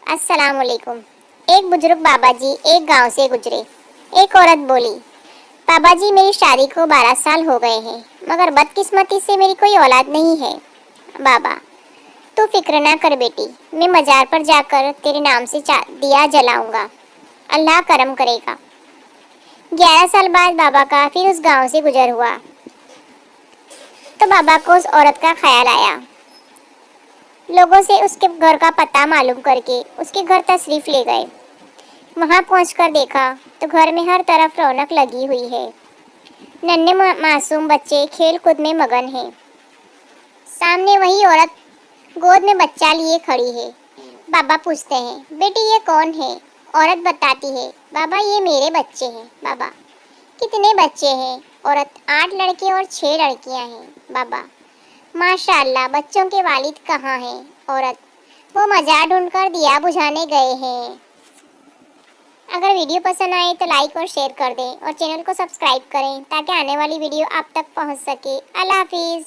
अस्सलाम वालेकुम। एक बुजुर्ग बाबा जी एक गांव से गुजरे। एक औरत बोली, बाबा जी मेरी शादी को 12 साल हो गए हैं, मगर बदकिस्मती से मेरी कोई औलाद नहीं है। बाबा, तू फिक्र ना कर बेटी, मैं मजार पर जाकर तेरे नाम से दिया जलाऊंगा, अल्लाह करम करेगा। 11 साल बाद बाबा का फिर उस गांव से गुजर हुआ तो बाबा को उस औरत का ख्याल आया। लोगों से उसके घर का पता मालूम करके उसके घर तशरीफ ले गए। वहां पहुंचकर देखा तो घर में हर तरफ रौनक लगी हुई है। नन्हे मासूम बच्चे खेल कूद में मगन हैं। सामने वही औरत गोद में बच्चा लिए खड़ी है। बाबा पूछते हैं, बेटी ये कौन है? औरत बताती है, बाबा ये मेरे बच्चे हैं। बाबा, कितने बच्चे हैं? औरत, 8 लड़के और 6 लड़कियां हैं। बाबा, माशाअल्लाह, बच्चों के वालिद कहाँ हैं? औरत, वो मजार ढूंढकर दिया बुझाने गए हैं। अगर वीडियो पसंद आए तो लाइक और शेयर कर दें और चैनल को सब्सक्राइब करें ताकि आने वाली वीडियो आप तक पहुंच सके। अल्लाह हाफिज़।